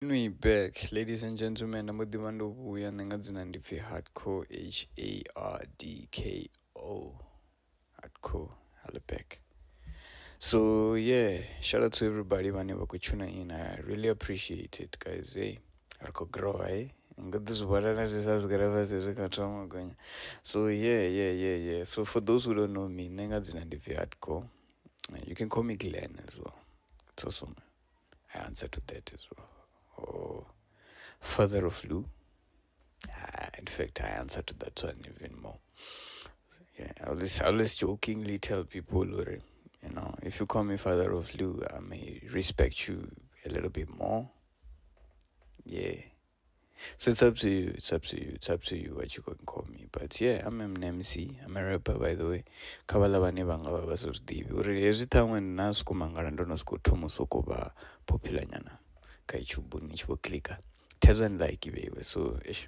We back, ladies and gentlemen. I'm with the one we are Ndika HvrdKO HvrdKO HvrdKO back. So yeah, shout out to everybody whenever you tune in. I really appreciate it, guys. Hey, Arko grow, eh? Got this banana going. So yeah. So for those who don't know me, Ndika HvrdKO, you can call me Glenn as well. It's awesome. I answer to that as well. Oh, father of Lou. In fact, I answer to that one even more. So, yeah, I always jokingly tell people, if you call me father of Lou, I may respect you a little bit more. Yeah. So it's up to you. It's up to you. It's up to you what you can call me. But yeah, I'm an MC. I'm a rapper, by the way. Kabala bani banga baba sosdibi. Uri every time when nasku mangarando nasku tomo soko ba popular nyana. Kaichubu nichbo klika. Tezan like iwe. So ish.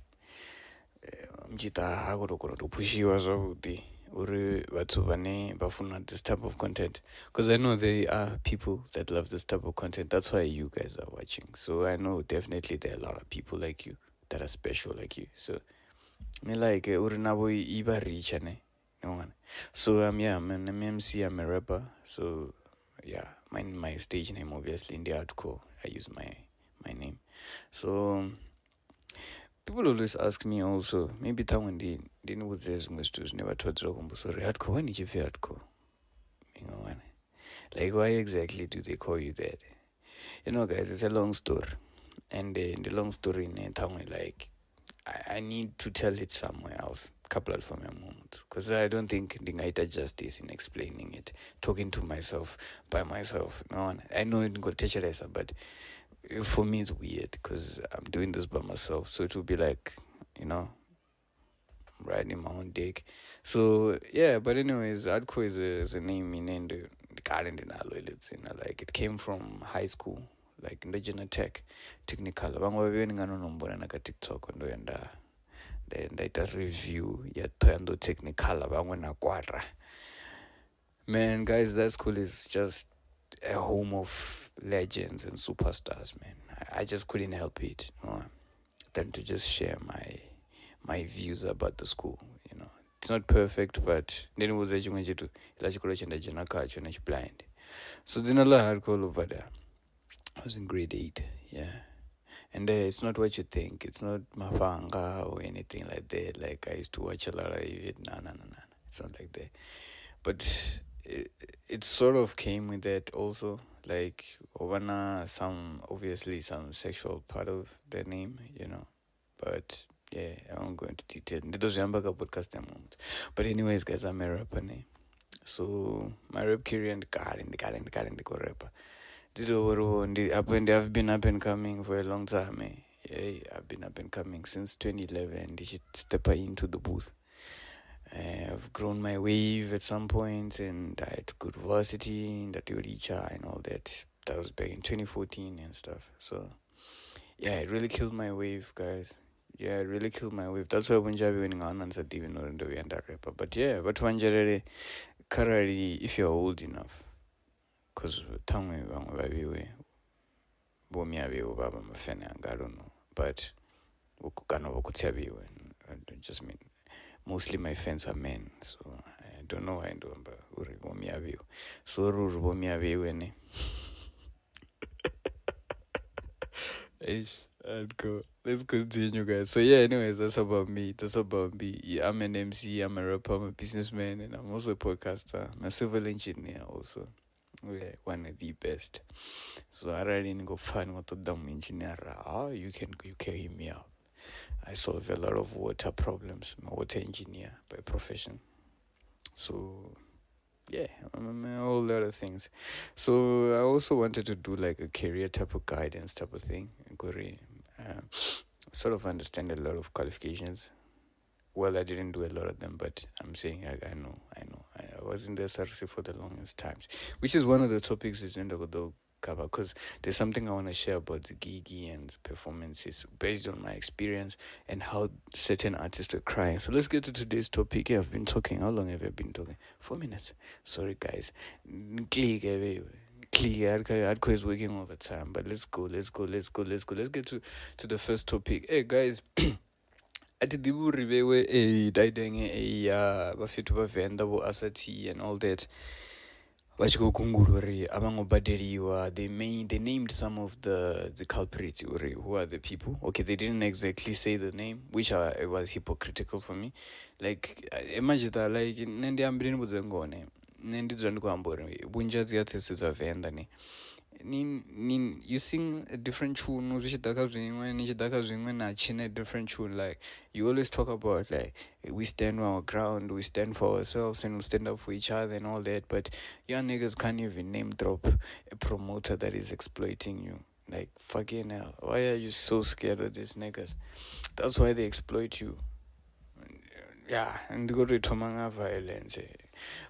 Mjita hakurokona topushiwa zvavudi uri vathu vane vafuna this type of content, because I know there are people that love this type of content. That's why you guys are watching. So I know definitely there are a lot of people like you that are special like you. So me like uri navo iba richa ne no one. So I'm an MC, I'm a rapper. So yeah, my stage name obviously in the HvrdKO. I use my name. So people always ask me also, maybe time they know there's mustus never told sorry, HvrdKO, when did you feel HvrdKO? You know, like why exactly do they call you that? Guys, it's a long story. And in the long story in town, like I need to tell it somewhere else. Couple for me a moment. Because I don't think Ndingaita justice in explaining it. Talking to myself by myself. No, I know it got teacher, but for me it's weird because I'm doing this by myself. So it will be like, riding my own dick. So yeah, but anyways, HvrdKO is a name in the current in like it came from high school, like Ndika technical. Vamwe vavenga nonombona naka TikTok ndoenda ndaita review yatoyando technical vamwe nakwatra. Man, guys, that school is just a home of legends and superstars, man. I just couldn't help it, than to just share my views about the school. It's not perfect, but then it was a chimwe chetu ila chikolo chenda jena kacho blind. So dzina la HvrdKO over there. I was in grade 8, yeah. And it's not what you think. It's not mafanga or anything like that. Like I used to watch a lot of it. No. It's not like that. But it sort of came with that also. Like Ovana, obviously some sexual part of the name, But yeah, I won't go into detail. Those Yambaka podcast moment. But anyways, guys, I'm a rapper. So my rap career in the rapper. I've been up and coming for a long time. Yeah, I've been up and coming since 2011. They should step into the booth. I've grown my wave at some point, and I had to go to varsity, that Euricha and all that. That was back in 2014 and stuff. So yeah, it really killed my wave, guys. Yeah, it really killed my wave. That's why when Javi winning on and said even know the way and that rapper. But yeah, but when currently, if you're old enough, because tell me baby way, baba mafene, I don't know. But just mean mostly my fans are men, so I don't know why I do, but so ne. I'd go. Let's continue, guys. So yeah, anyways, that's about me. Yeah, I'm an MC, I'm a rapper, I'm a businessman, and I'm also a podcaster. I'm a civil engineer also. Yeah, one of the best. So I already go find what the dumb engineer. You can hear me out. I solve a lot of water problems. I'm a water engineer by profession. So yeah, I'm a whole lot of things. So I also wanted to do like a career type of guidance type of thing. Sort of understand a lot of qualifications. Well, I didn't do a lot of them, but I'm saying I know. I was in the SRC for the longest times, which is one of the topics is in the cover, because there's something I want to share about the gigi and performances based on my experience and how certain artists were crying. So let's get to today's topic. Yeah, I've been talking. How long have I been talking? 4 minutes. Sorry, guys. Click Luckily, HvrdKO is working overtime. But let's go. Let's get to the first topic. Hey guys, ati diburi bewe daidenge bafethu bavenda bo Asa Tee and all that. Vachikogungura avangobhadhariwa. They named some of the culprits who are the people. Okay, they didn't exactly say the name, which it was hypocritical for me. Like imagine that, like nendiambiri nibuzengone nendidzva ndikuambori bunja dziya tsitsi dzavhenda ne you sing a different tune zvichidhaka zvimwe nichidhaka zvimwe nachina a different tune. Like you always talk about like we stand on our ground, we stand for ourselves and we stand up for each other and all that, but young niggas can't even name drop a promoter that is exploiting you. Like fucking hell, why are you so scared of these niggas? That's why they exploit you. Yeah, and go to Tomanga violence.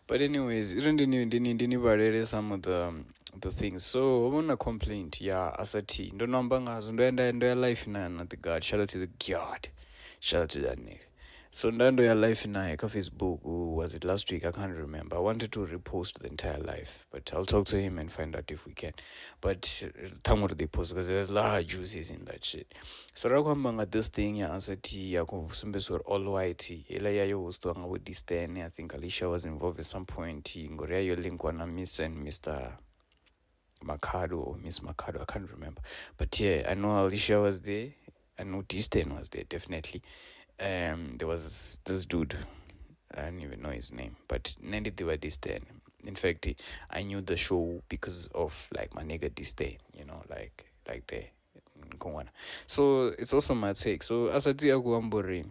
But anyways, didn't some of the things. So I want a complaint. Yeah, Asa Tee. Don't know ndo life na the God. Shout out to the Gyad. Shout out to that nigga. So ndo ya life na Facebook. Was it last week? I can't remember. I wanted to repost the entire life, but I'll talk to him and find out if we can. But time they post because there's a lot of juices in that shit. So rakwambanga this thing ya Asa Tee ya kusumbeswa Allwhite ela yayo hostwanga with this then I think Alicia was involved at some point. Ngoria yo link wana Miss and Mr. Makado or Miss Makado, I can't remember. But yeah, I know Alicia was there. I know Distan was there, definitely. There was this dude, I don't even know his name, but Nandi they were Distan. In fact, I knew the show because of like my nigga Distan, like the so it's also my take. So Asa Tee akuambori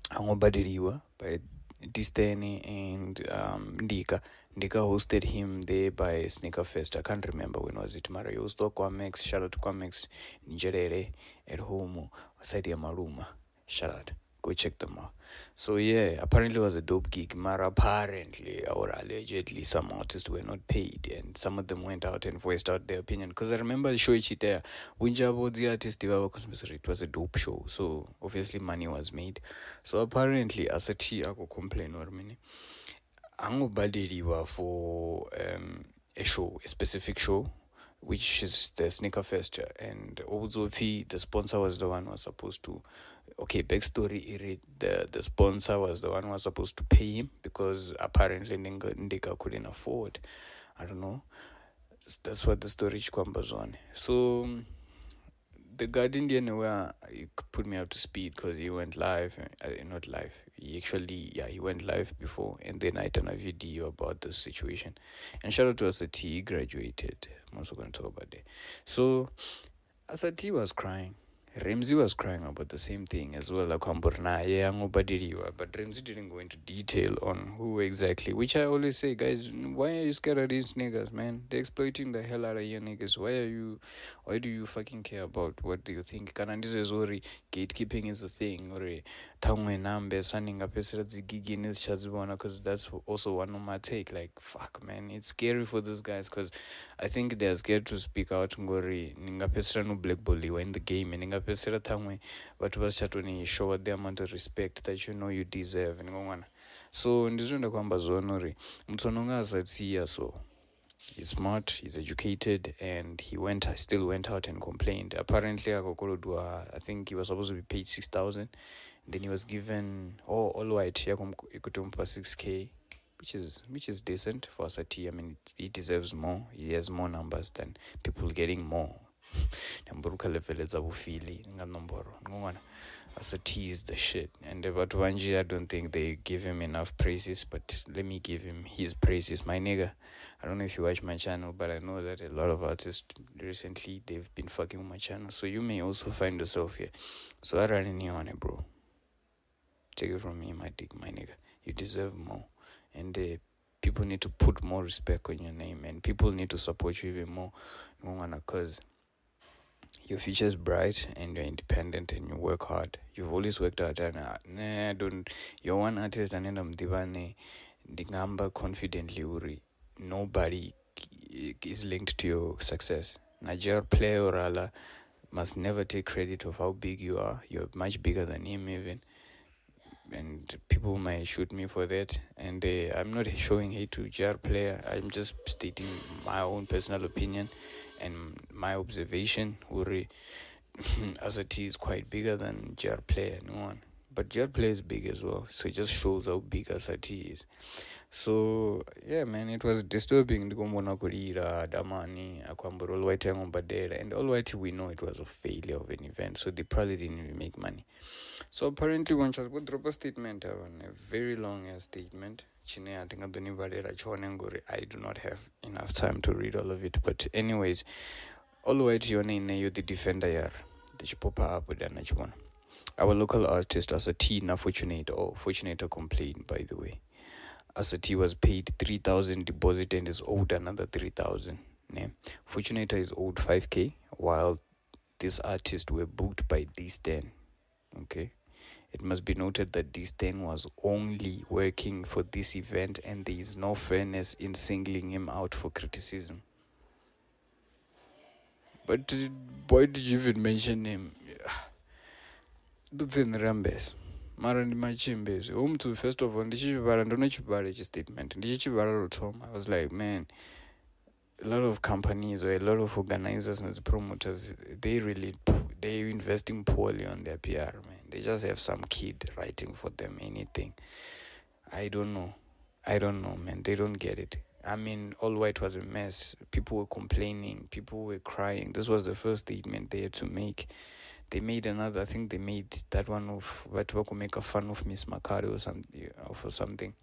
angobhadhariwa by Distan and Ndika. Ndika hosted him there by Sneaker Fest. I can't remember when was it. Mara hosted Kwamex. Shout out to Kwamex Nigerere at home outside Maruma. Shout out. Go check them out. So yeah, apparently it was a dope gig. Mara apparently or allegedly some artists were not paid and some of them went out and voiced out their opinion. Because I remember the show there, Winjabo the artist it was a dope show. So obviously money was made. So apparently Asa Tee ako complain or mini. Angobhadhariwa for a specific show, which is the Sneaker Fest, and also the sponsor was the one who was supposed to. Okay, backstory: the sponsor was the one who was supposed to pay him because apparently Ndika couldn't afford. I don't know. That's what the story kwambas on. So the Guardian where he put me up to speed because he went live, not live. He went live before, and then I done a video about the situation. And shout out to Asa Tee, he graduated. I'm also going to talk about that. So Asa Tee was crying. Ramsey was crying about the same thing as well. Like but Ramsey didn't go into detail on who exactly, which I always say, guys, why are you scared of these niggas, man? They're exploiting the hell out of you niggas. Why do you fucking care about what do you think? Kanandizezori gatekeeping is a thing, or tangwe nambe sending up gigi in his because that's also one of my take. Like fuck, man, it's scary for those guys because I think they're scared to speak out. Ngori ningapesera no blackballiwa in the game, and ningapesera tangwe but was chatoni show the amount of respect that you deserve. So ndizonda kwamba zonori mtsononga Asa Tee so he's smart, he's educated, and he still went out and complained. Apparently I think he was supposed to be paid 6,000. Then he was given Allwhite yakutumpa 6K, which is decent for Asa Tee. I mean, he deserves more. He has more numbers than people getting more. Asa Tee is the shit. And about Wanji, I don't think they give him enough praises, but let me give him his praises. My nigga, I don't know if you watch my channel, but I know that a lot of artists recently, they've been fucking with my channel. So you may also find yourself here. So I ran in here on it, bro. Take it from me, my nigga. You deserve more. And people need to put more respect on your name, and people need to support you even more. Because your future is bright and you're independent and you work hard. You've always worked hard, and you're one artist and I'm divane the confidently uri. Nobody is linked to your success. Niger player or Allah must never take credit of how big you are. You're much bigger than him even. and people might shoot me for that. And I'm not showing hate to Gyad player. I'm just stating my own personal opinion and my observation. Uri Asa Tee is quite bigger than Gyad player, no one. But Gyad player is big as well, so it just shows how big Asa Tee is. So yeah, man, it was disturbing ndikumona kurira damani akwambura Allwhite yangombadera, and Allwhite we know it was a failure of an event, so they probably didn't even make money. So apparently one just would drop a statement, a very long statement. I think I do not have enough time to read all of it. But anyways, Allwhite you're the defender yar. The chipopa up with one. Our local artist Asa Tee na fortunate complained, by the way. Asa Tee was paid 3,000 deposit and is owed another 3,000. Fortunator is owed 5k, while these artists were booked by D10. Okay. It must be noted that D10 was only working for this event, and there is no fairness in singling him out for criticism. But why did you even mention him? The Venrap. Mara ndimachimbezi umtu first of all ndichivara ndonochivara statement ndichichivara rotoma. I was like, man, a lot of companies or a lot of organizers and promoters, they're investing poorly on their PR, man. They just have some kid writing for them anything. I don't know, man. They don't get it. I mean, Allwhite was a mess. People were complaining. People were crying. This was the first statement they had to make. They made another. I think they made that one of what could make a fun of Miss Makari or something.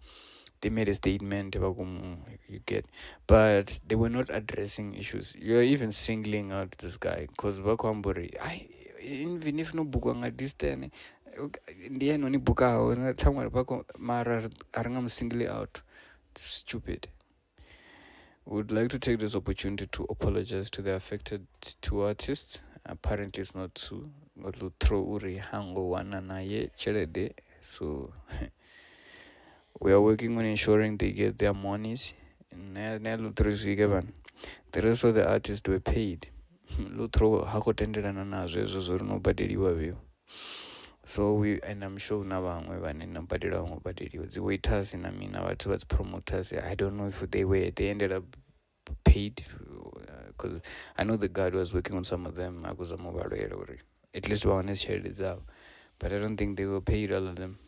They made a statement, you get, but they were not addressing issues. You're even singling out this guy because Bakwamburi, even if no book on this then, the end only book out, Mara Arangam singly out. It's stupid. Would like to take this opportunity to apologize to the affected two artists. Apparently, it's not so. Throw Uri Hango Wananaye Cherede. So we are working on ensuring they get their monies. The rest of the artists were paid. Lutro hakotendera nazo ezo nobody wavyo. So and I'm sure now nobody the waiters and I mean our towards promoters. I don't know if they ended up paid because I know the guard was working on some of them. I was at least one is shared it out, but I don't think they were paid all of them.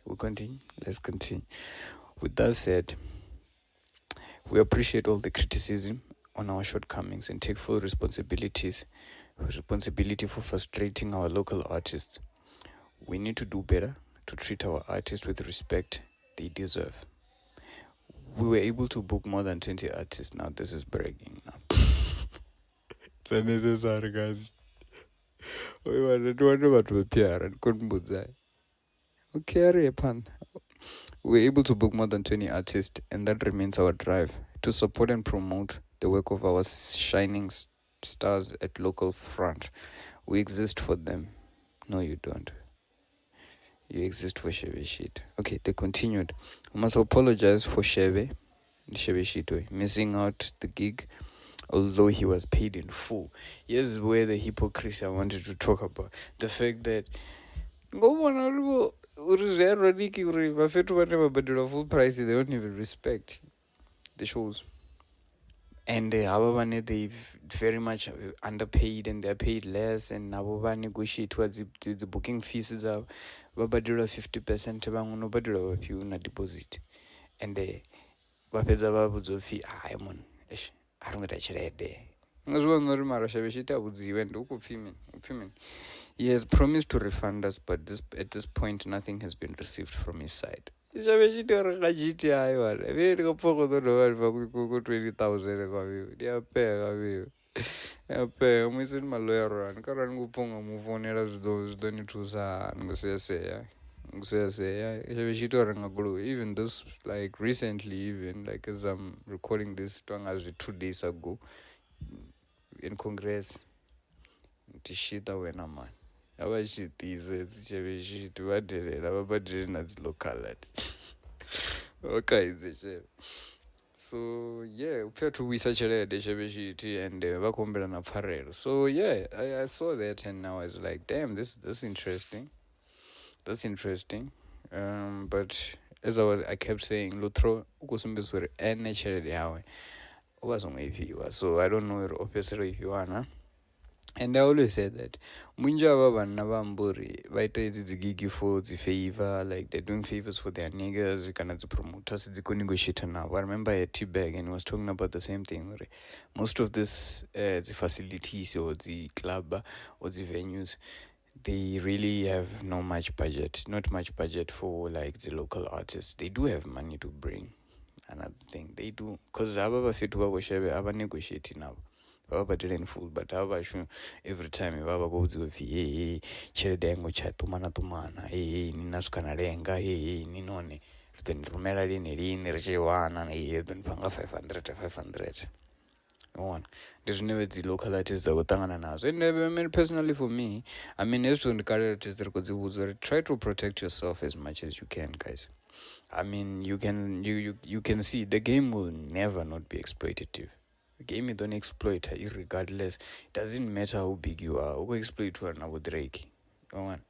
We'll continue. Let's continue. With that said, we appreciate all the criticism on our shortcomings and take full responsibility for frustrating our local artists. We need to do better to treat our artists with the respect they deserve. We were able to book more than 20 artists. Now this is bragging now. It's unnecessary, guys. We wanted to PR and couldn't put that. Okay, we're able to book more than 20 artists, and that remains our drive to support and promote the work of our shining stars at local front. We exist for them. No, you don't. You exist for Sheve Shit. Okay, they continued. We must apologize for Sheve Shit missing out the gig, although he was paid in full. Here's where the hypocrisy I wanted to talk about. The fact that full price, they don't even respect the shows. And they very much underpaid and they're paid less, and nabo negotiate towards the booking fees are 50%, na deposit, and vapedza vabudzwa mon aringota chirede ngazviona uri mara shaveshita abudziwe ende ukupfimini. He has promised to refund us, but at this point nothing has been received from his side. Shaveshita rakachiti aiwa verikapfokotodovari pakuko 20,000 kwaviwo ndiapea kwaviwo apea muisini maloyaro anikara ningupfonga mufonera zvidonitusa ningosiyaseya even this, like recently, even like as I'm recording this as 2 days ago in Congress, the shit that went on, man. Our shit is shit what did it? Our not local. Okay, so yeah, we had to research the shit and vakombera apparel. So yeah, I saw that and now I was like, damn, this is interesting. That's interesting. But as I kept saying, Lutro ukusumbisuri ene chelede yawe. Ukazongoipiwa. So I don't know obviously if you wanna. And I always say that munja vanhu navamburi vaita idzi dzigigi for favor, like they're doing favors for their niggas kana dzipromoters dzikunegotiata navo. I remember I had T-Bag and he was talking about the same thing. Most of this the facilities or the club or the venues, they really have not much budget for like the local artists. They do have money to bring. Another thing they do, because ava vafetu vavosheve ava negotiate navo vavabhadhira in full, but ava vashu every time vava kuudziwa vhi hey chelede yangu chatumana hey ninasvikana renga hey ninone rinirumela rini richiwana panga 500 one. There's never the local artists that kutangana nazo. And I mean, personally for me, I mean, as to the try to protect yourself as much as you can, guys. I mean, you can see the game will never not be exploitative. The game you don't exploit irregardless. It doesn't matter how big you are. Go exploit one with Drake. No one.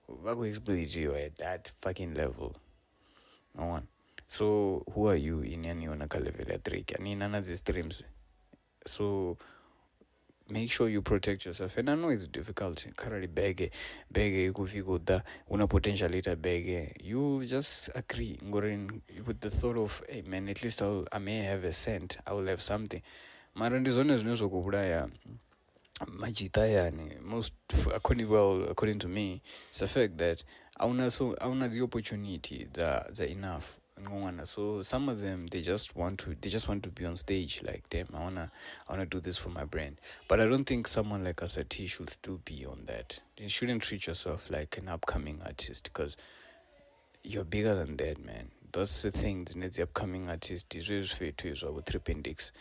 Go exploit you at that fucking level. No one. So who are you in any level at Drake? I mean, none of these streams. So make sure you protect yourself. And I know it's difficult. Currently beg kuda una potential later beg. You just agree with the thought of, hey man, at least I may have a cent. I will have something. Marandizone zvinozokubudaya majita yani most according to me, it's the fact that auna the opportunity the enough. So some of them they just want to be on stage like them. I wanna do this for my brand. But I don't think someone like Asa Tee should still be on that. You shouldn't treat yourself like an upcoming artist, because you're bigger than that, man. That's the thing. The upcoming artist is really fair to use with appendix.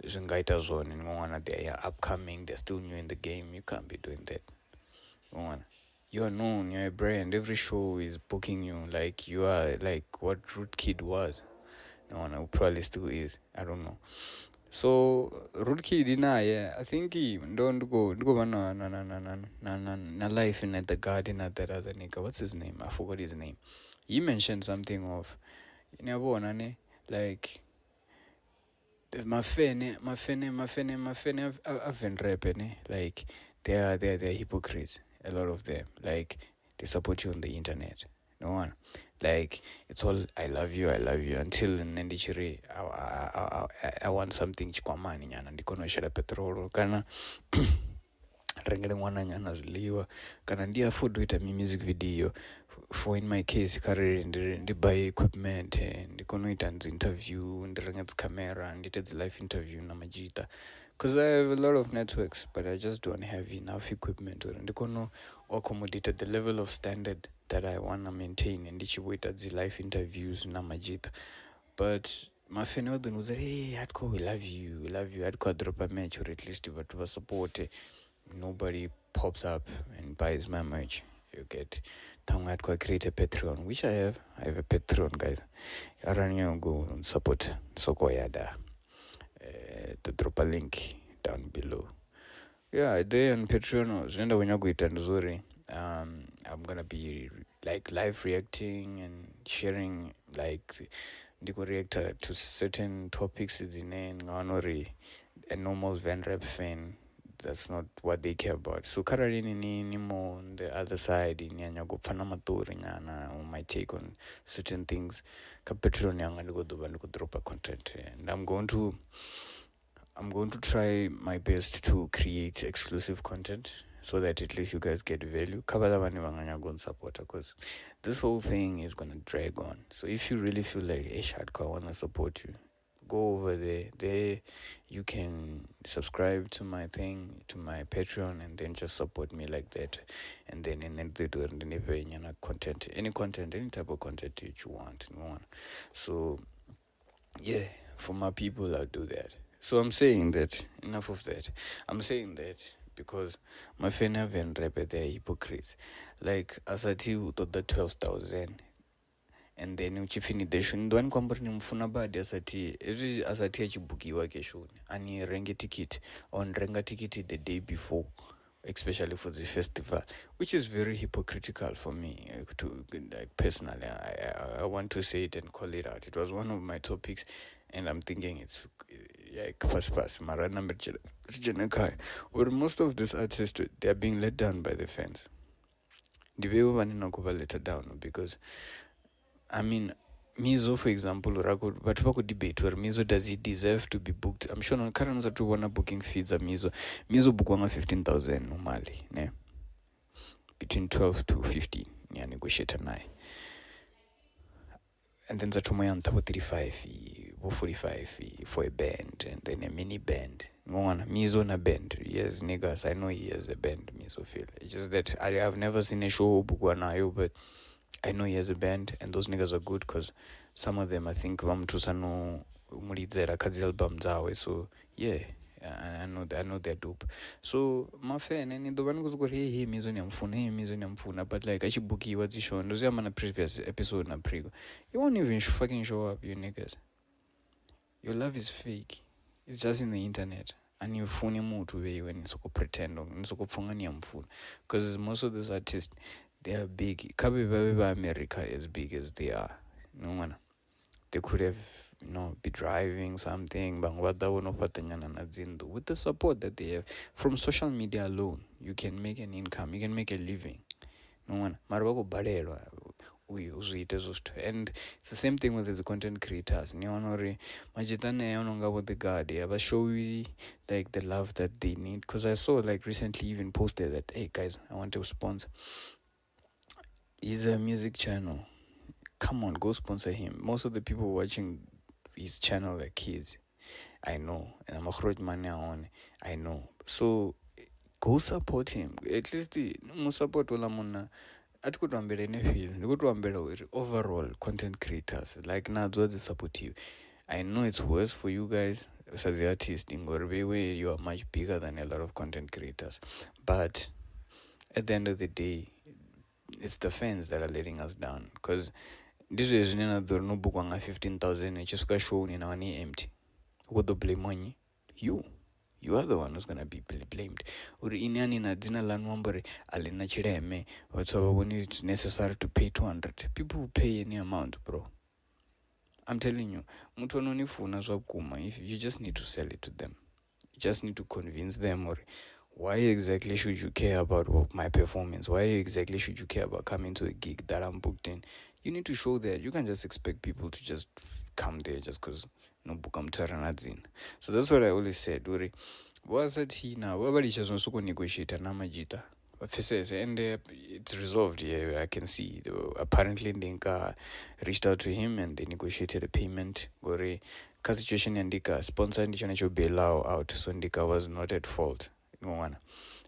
Zungaita zone and they are upcoming, they're still new in the game. You can't be doing that. You are known, you're a brand. Every show is booking you like you are like what Root Kid was. No, probably still is. I don't know. So Root Kid yeah, I think he don't go na life in the garden at that other nigga. What's his name? I forgot his name. He mentioned something of like mafene Venrap, like they're hypocrites, a lot of them. Like they support you on the internet. No one. Like it's all I love you until nendichiri I want something chikwamani nyana ndikonoshera petrol kana rengere mwana nyana zviliwa kana ndiafford kuita music video. For in my case currently ndi buy equipment ndikonoita interview ndirenga camera ndite live interview na majita, because I have a lot of networks but I just don't have enough equipment ndikono accommodate the level of standard that I want to maintain and ndichiboita live interviews na majita. But my friend was like, hey HvrdKO, we love you HvrdKO drop a match or at least but support. Nobody pops up and buys my merch. You get HvrdKO create a Patreon, which I have a Patreon, guys. I run you go and support Soko Yada. To drop a link down below. Yeah, there on Patreon, I'm gonna be like live reacting and sharing, like ndiko reactor to certain topics. It's in a normal Venrap fan. That's not what they care about. So currently ni more on the other side nyanya go pfana matori nyana on my take on certain things. Ka Patreon yanga ndiko drop a content, and I'm going to try my best to create exclusive content so that at least you guys get value. Because this whole thing is gonna drag on. So if you really feel like HvrdKO, I wanna support you, go over there. There you can subscribe to my thing, to my Patreon, and then just support me like that. And then they do content, any type of content that you want. So yeah, for my people I'll do that. So I'm saying that enough of that. I'm saying that because my friend have Venrap, they're hypocrites. Like Asa Tee thought that 12,000. And then uchifini ndwani kwamburi nimufuna badi Asa Tee. Every Asa Tee achibukiwa keshoni ani renge ticket on renga ticket the day before especially for the festival, which is very hypocritical for me. To like personally, I want to say it and call it out. It was one of my topics, and I'm thinking it's like first Mara number Kai. Or most of these artists, they are being let down by the fans. The way we want to let it down because I mean, Mizo, for example, but we could debate where Mizo does he deserve to be booked. I'm sure on current to one booking feeds at Mizo. Mizo book 15,000 normally, ne? Between 12 to 15. Yeah, negotiate and I. And then Zatumayan Tabo 35, 45 for a band, and then a mini band. One Mizo na band. Yes, niggas, I know he has a band, Mizo Phyll. It's just that I have never seen a show Bukwanayo, but I know he has a band, and those niggas are good because some of them, I think, Vamtusano Mulidzera Kazi album Zawe. So, yeah, I know they're dope. So, my fan, and the one goes, hey, Mizonium phone, but like, I should book you what's the show. And those are my previous episode. You won't even fucking show up, you niggas. Your love is fake. It's just in the internet. And you phone him to way when it's pretend it's because most of these artists, they are big. Kabeba America as big as they are. No one. They could have, be driving something. With the support that they have from social media alone, you can make an income. You can make a living. No one. And it's the same thing with the content creators. With the guard, but show you like the love that they need. Because I saw like recently even posted that, hey guys, I want to sponsor. He's a music channel. Come on, go sponsor him. Most of the people watching his channel are kids. I know. And I'm a money on. I know. So go support him. At least the support Olamona. At good one better good one better overall content creators. Like now they support you. I know it's worse for you guys as the artist in Gorbe where you are much bigger than a lot of content creators. But at the end of the day, it's the fans that are letting us down. Because this is no book 15,000 and just got shown in our name empty. Who the blame money? You are the one who's gonna be blamed. Uri inani na dzina la nwambore alina chireme. So when it's necessary to pay 200, people will pay any amount, bro. I'm telling you, if you just need to sell it to them. You just need to convince them or why exactly should you care about my performance? Why exactly should you care about coming to a gig that I'm booked in? You need to show that. You can't just expect people to just come there just because no book I'm in. So that's what I always said. Asa Tee now, whoever is just also negotiate and Namajita. And it's resolved. Yeah, I can see. Apparently, Ndika reached out to him and they negotiated a payment. Gore, situation Ndika sponsored Ndicho bailout out, so Ndika was not at fault. No one,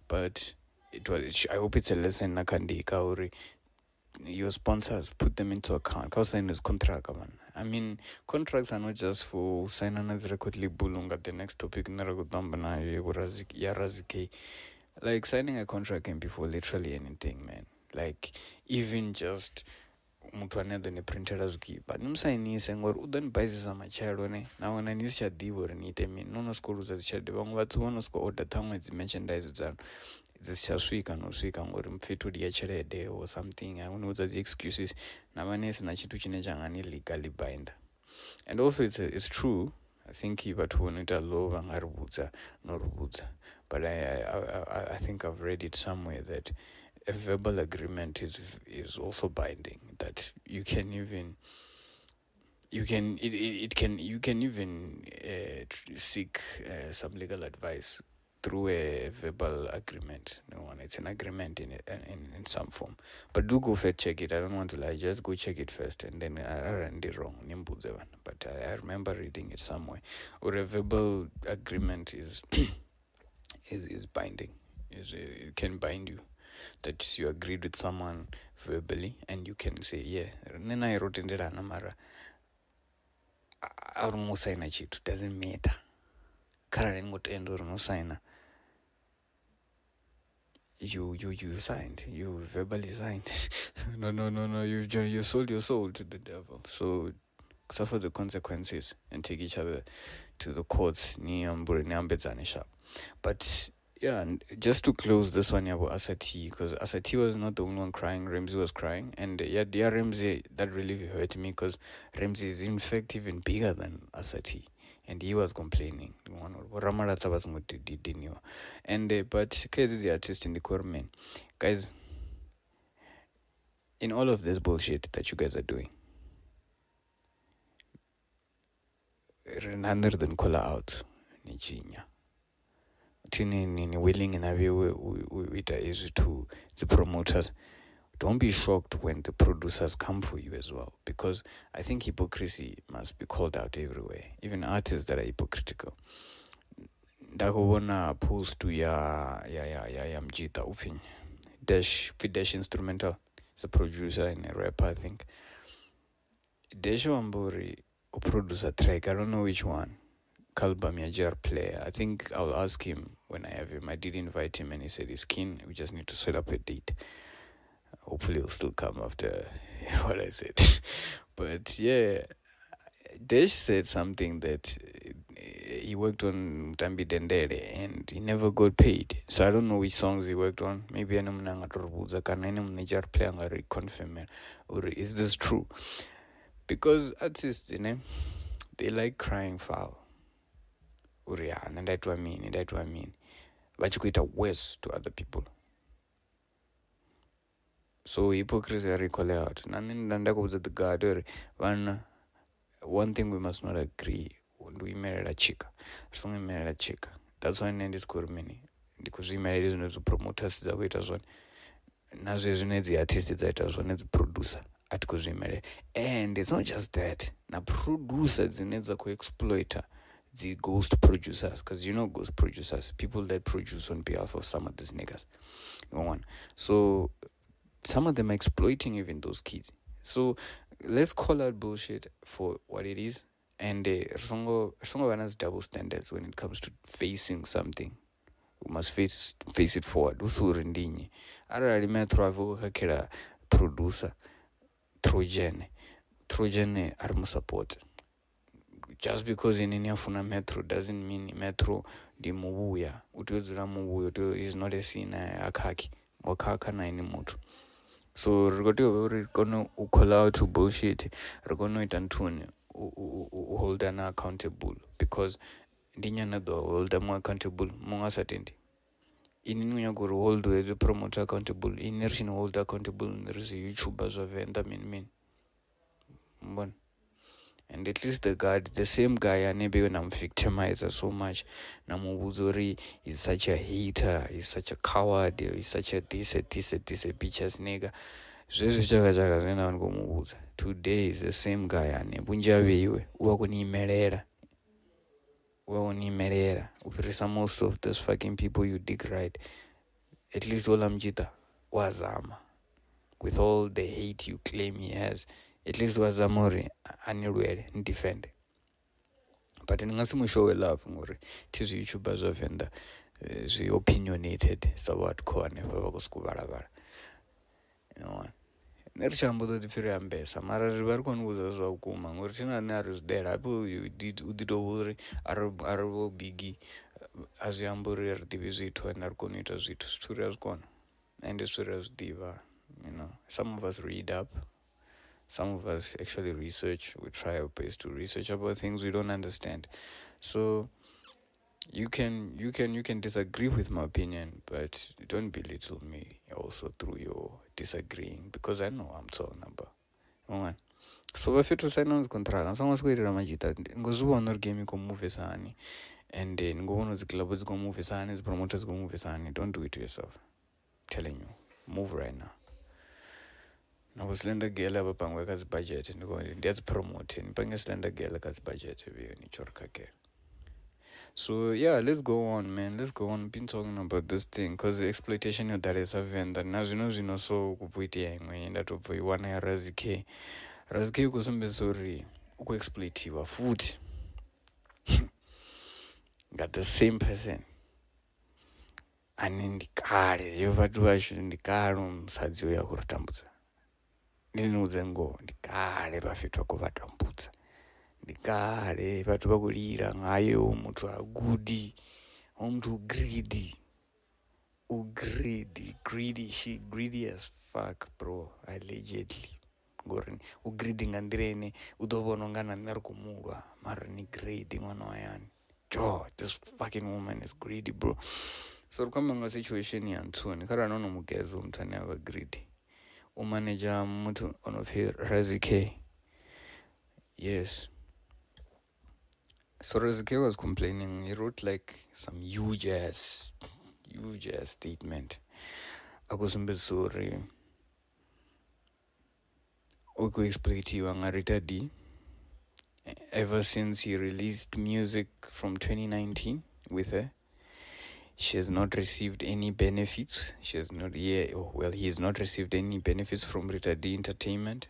but it was. I hope it's a lesson. Nakandika or your sponsors put them into account. Cause sign is contract, man. I mean, contracts are not just for signing as record label. At the next topic, Razie Kay. Like signing a contract can be for literally anything, man. Like even just mtu another ne printer azukipa nimsainise ngori udanibhaizisa machairo ne naona ndisichadiwa riniite mini nonosiko ruza dzichadiwa vamwe vatsivonosiko order tamwe dzimerchandise dzano dzisichasvika nosvika ngori mupfetudi yachelede or something aunodza excuses navanesina chitu chine changani legally binder. And also it's true. I think vatu vanoita law vangaribudza noribudza, but I think I've read it somewhere that a verbal agreement is also binding, that you can even seek some legal advice through a verbal agreement. No one, it's an agreement in some form. But do go fact check it. I don't want to lie. Just go check it first, and then I ran it wrong. But I remember reading it somewhere. Or a verbal agreement is is binding. It can bind you. That you agreed with someone verbally, and you can say, yeah. Then I wrote in the Ranamara. I almost sign a cheat. It doesn't matter. Current what end or no sign. You signed. You verbally signed. No. You sold your soul to the devil. So suffer the consequences and take each other to the courts. But Yeah, and just to close this one about Asa Tee, because Asa Tee was not the only one crying. Ramsey was crying, and yeah, Ramsey, that really hurt me because Ramsey is in fact even bigger than Asa Tee, and he was complaining. Ramarata was and but Kay is the artist in the core, man. Guys, in all of this bullshit that you guys are doing, rather than call out, nichinya. Tini willing and is to the promoters. Don't be shocked when the producers come for you as well, because I think hypocrisy must be called out everywhere, even artists that are hypocritical. Ndakubona post to ya mjita ufin Dash Instrumental. It's a producer and a rapper, I think. Dash Wamburi producer track, I don't know which one. Kalbam Yajar player. I think I'll ask him when I have him. I did invite him and he said he's keen. We just need to set up a date. Hopefully he'll still come after what I said. But yeah, Desh said something that he worked on Tambi Dendere and he never got paid. So I don't know which songs he worked on. Maybe I'm not reconfirm, or is this true? Because artists, they like crying foul. And that's what I mean. But you get worse to other people. So hypocrisy are call out. The God, one thing we must not agree. We married a chick. We married a chick. That's why I named this many. Because we married is promoters that wait as one. Now there's the artist that as one, the producer. At we married. And it's not just that. Now producers needs a co-exploiter. The ghost producers, because ghost producers, people that produce on behalf of some of these niggas. So some of them are exploiting even those kids. So let's call out bullshit for what it is. And Songo has double standards when it comes to facing something. We must face it forward. Usurindinyi. Ara metro avokakira producer. Trojan arm support. Just because in Funa metro doesn't mean metro di mubuya. Utuzura mubuya is not a scene akaki. Wakaka na ini mutu. So we're gonna call out to bullshit. We're gonna hold them accountable, because ndinyana do hold them accountable. Monga satendi. Ininunya go hold the promoter accountable. Inertion hold accountable. There's YouTubers of mean. And at least the same guy, maybe when I'm victimizer so much, Namubuzori is such a hater, he's such a coward, he's such a this bitch ass nigga. Today is the same guy, bunjaviwe, uwakunimerera. Most of those fucking people you dig right, at least Olamjita wazama. With all the hate you claim he has, at least wazamori anirwere defend. But in ngasimushowe love ngori tis YouTubers of and opinionated sawat kone vakuskuvara. Nerishambo difiri ambesa mara rivari konikuza zvakuma ngori tinani arizidera apo udidovuri arivo bigi azviyambori aridivi zvitu and arikonoita zvitu stori azvikona ende stori azvidiva. Some of us read up, some of us actually research. We try our best to research about things we don't understand. So you can disagree with my opinion, but don't belittle me also through your disagreeing, because I know I'm so number. So if you sign on the contract, and someone's going to Ramajita, ngozuwa honor game ko move sani, and then go on the clubs go move sani, the promoters go move sani. Don't do it to yourself. I'm telling you, move right now. I was slender girl aba pangweka's budget and go that's promoting pang slender girl ka's budget ni chorkake. So yeah, let's go on, man. Let's go on. Been talking about this thing because the exploitation that is a vendor. Now so kuvuitia ngwe that of one ya Razie Kay. Razie Kay kusombe sorry uko exploitiwa food. Got the same person. And ndikare yo vatu vashu ndikare musadzi uya kurutambudza. Ndinudzengo ndikare vafitwa kuvatambudza. Ndikare vatu vakurira ngayo mutu agudi, mutu greedy. She greedy as fuck, bro. Allegedly. Ngori ugreedy ngandirene udovona ngana nari kumurwa mara ni greedy mwana wayani. This fucking woman is greedy, bro. So kama situation ya ntuni kara nono mugezo mtani ava greedy. Umanager mtu onofia Razie Kay. Yes. So Razie Kay was complaining. He wrote like some huge ass statement. Akusumbe sorry. Uku exploitiwa nga Rita Dee. Ever since he released music from 2019 with her, she has not received any benefits. He has not received any benefits from Rita Dee Entertainment.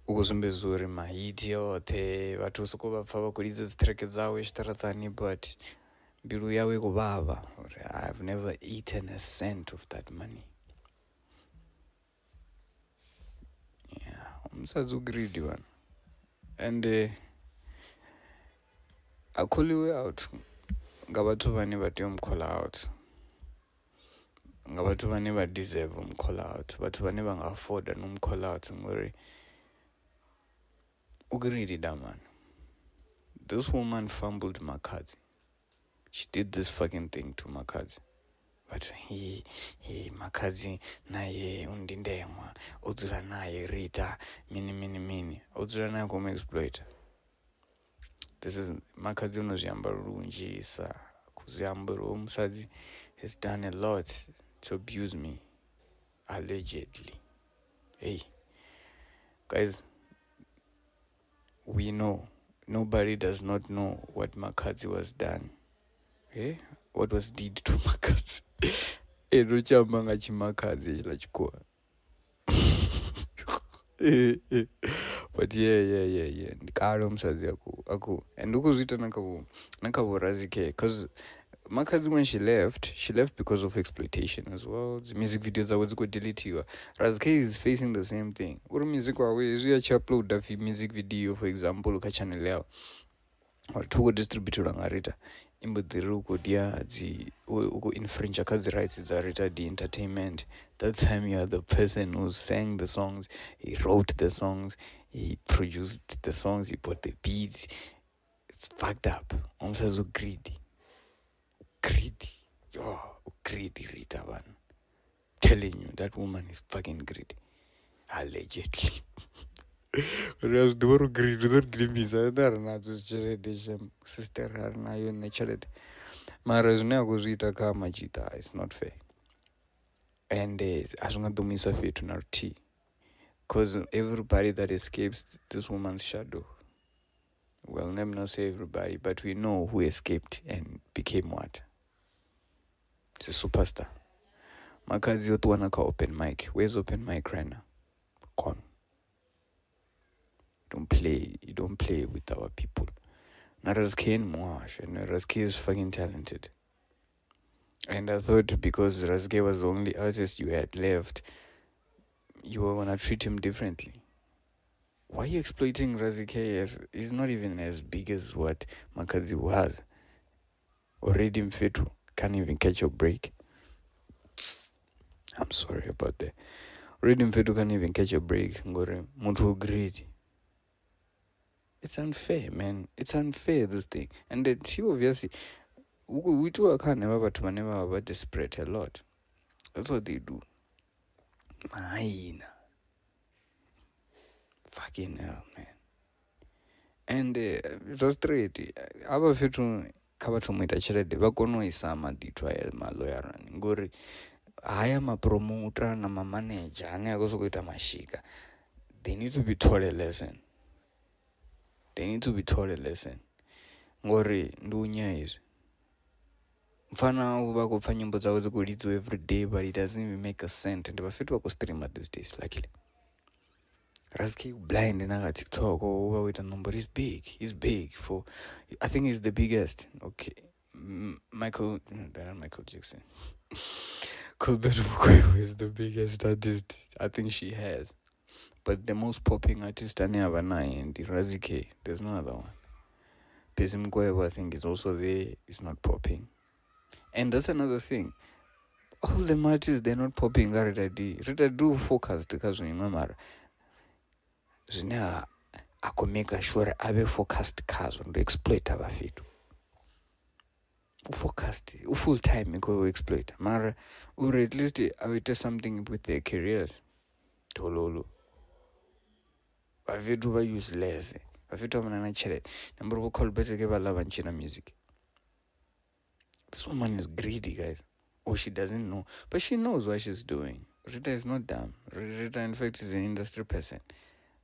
Ukusumbe zuri mahiti yote vatu soko vapfa vakuridza zitrack dzawo echitaratani, but mbiru yawe kuvava. I've never eaten a cent of that money. Yeah, umsadzi greedy one. And I call you out. Ngavatu vane vati call out. Ngavatu vane va deserve call out. Vatu vane vanga afford and call out. Ngori ugreedy da man. This woman fumbled Makazi. She did this fucking thing to Makazi. But he Makazi naye undindemwa. Udzura naye Rita. Mini. Udzura naye kuma exploit. This is Makazi unozviamba runjisa. Kuzviambiro umusadzi has done a lot to abuse me. Allegedly. Hey. Guys, we know. Nobody does not know what Makazi was done. Eh? What was did to Makazi? Rochamba ngachi Makazi lachikoa. But yeah. Ndikaro msazi aku. And ukuzita nakavu Razie Kay. Because Makazi, when she left because of exploitation as well. The music videos I was going to delete you. Razie Kay is facing the same thing. Uri music wawe, you upload a music video, for example, uka channel yao. Or tuko distributor nga Rita. Imbudhiru kudia uko infringe akazi rights za Rita Dee Entertainment. That time you are the person who sang the songs, he wrote the songs, he produced the songs, he put the beats. It's fucked up. Umsazo greedy. Greedy Rita man. Telling you, that woman is fucking greedy. Allegedly. Whereas the word greed, the word greed is sister nayo natured. Marazune kuzita kama jita, it's not fair. And asunga dumisa fair to Asa. Because everybody that escapes this woman's shadow, well, let me not say everybody, but we know who escaped and became what? It's a superstar. Makazi yotu wanaka open mic. Where's open mic right now? Gone. You don't play with our people. Razie Kay and Razie Kay is fucking talented. And I thought because Razie Kay was the only artist you had left, you were gonna treat him differently. Why are you exploiting Razie Kay? He's not even as big as what Makazi was. Already Mfetu can't even catch a break. I'm sorry about that. Already Mfetu can't even catch a break. Ngore muntu greedy. It's unfair, man. It's unfair, this thing. And then see, obviously, we too can't never desperate a lot. That's what they do. Mine. Fucking hell, man. And it was straight. Aba fitu kaba tumita chelede bakono isama ditwa ma lawyer ngori haya ma promoter na ma manager ane akozokuita mashika. They need to be taught a lesson. Ngori ndunya is mfana uba kupfa nyimbo dzawo dzikulidzwa every day, but it doesn't even make a cent. And bafetu wako streamer these days, luckily. Razie Kay blind in our TikTok or with a number. He's big for, I think he's the biggest. Okay, Michael Jackson. Colbert Mukwege is the biggest artist I think she has. But the most popping artist I never know in the Razie Kay. There's no other one. Mukwege I think is also there. It's not popping. And that's another thing. all the artists, they're not popping Rita Dee. Rita Dee focused because when you mara zvine akumeka sure ave focused kazo ndo exploit avafitu ufocused full time iko exploit mara or at least avite something with their careers tololo vavitu va useless vavitu vamanana chelete number vo call beteke valava nchina music. This woman is greedy, guys. Or she doesn't know, but she knows what she's doing. Rita is not dumb. Rita, in fact, is an industry person,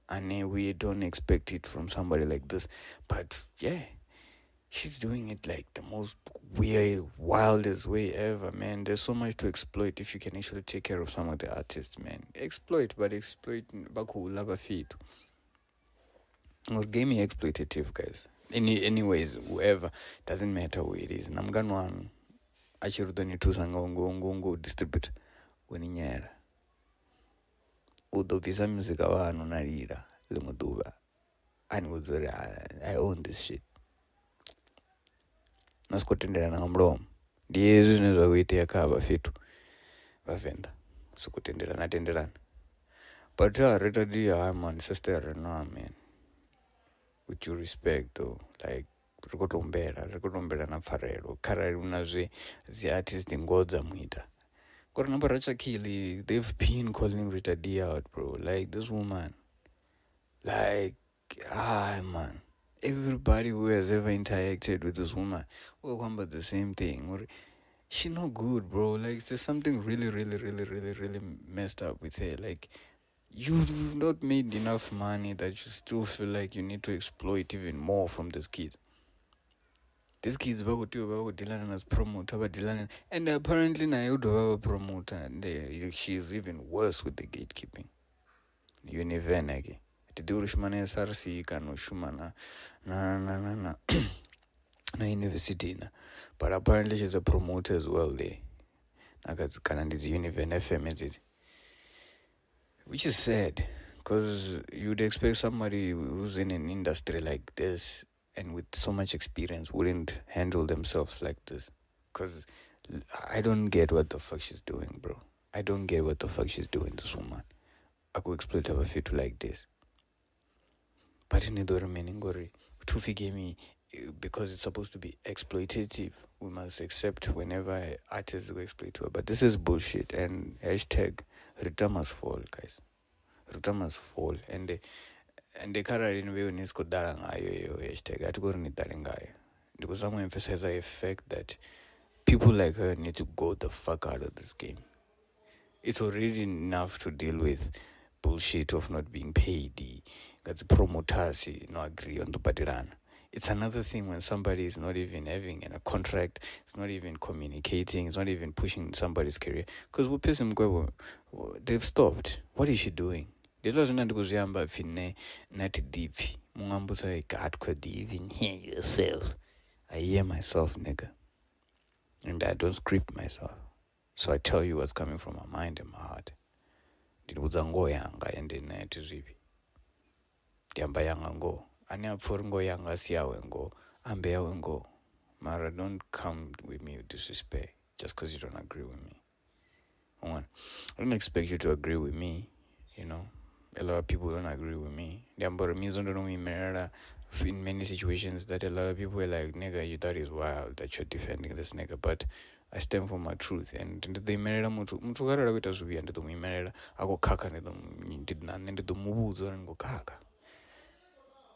and we don't expect it from somebody like this. But yeah, she's doing it like the most weird, wildest way ever, man. There's so much to exploit if you can actually take care of some of the artists, man. Exploit, but exploit baku lava feet. Or game exploitative, guys. Anyways, whoever, doesn't matter who it is. Namganwan achirudani tusanga ungo distribute weninyera. Udovisa music avanhu narira limuduva. Ani I own this shit. Nasikotenderana ngamlomo. Ndiye zvine zvakuitika vafitu. Vavenda. Sikutenderana. But Rita Dee, man, sister, no, man. With due respect, though, like, rikutombera na pfarelo karari unazve ziartist ngodza muita kuri number Razie Kay, they've been calling Rita Dee out, bro. Like, this woman, like, man, everybody who has ever interacted with this woman will come about the same thing. She's not good, bro. Like, there's something really messed up with her. Like, you've not made enough money that you still feel like you need to exploit even more from these kids. These kids dilana as promoter, and apparently now you promoter, and she's even worse with the gatekeeping. Univenagi. Tidurushmane SRC kanu shumana na na university na. But apparently she's a promoter as well there. Nakazikana is Univen FM, which is sad, because you'd expect somebody who's in an industry like this and with so much experience wouldn't handle themselves like this. Because I don't get what the fuck she's doing, bro. I don't get what the fuck she's doing, this woman. I could exploit her fit like this. But in the remaining gory, Tufi gave me, because it's supposed to be exploitative, we must accept whenever artists go exploit her. But this is bullshit, and hashtag Rita must fall, guys. Rita must fall, and the current in view is kudara ngayo hashtag atikuri nidare ngayo. Because I'm emphasize the fact that people like her need to go the fuck out of this game. It's already enough to deal with bullshit of not being paid. That's promoters no agree on the badiran. It's another thing when somebody is not even having a contract, it's not even communicating, it's not even pushing somebody's career. Because they've stopped. What is she doing? This was not because yamba fine not deep. Mungambusa God could even hear yourself. I hear myself, nigga. And I don't script myself. So I tell you what's coming from my mind and my heart. Ndinudza ngo yanga ende naiti zvipi. Ndiamba yanga ngo. Ani apfuri ngo yanga siyawe ngo. Ambe yawe ngo. Mara, don't come with me with disrespect just because you don't agree with me. One, I don't expect you to agree with me, you know. A lot of people don't agree with me. Ndiamba Mizo don't know me in many situations that a lot of people were like, nigga, you thought it's wild that you're defending this nigga, but I stand for my truth. And they married mutu garara kuita zvivi and the married ako kaka and the mubuzo and go kaka.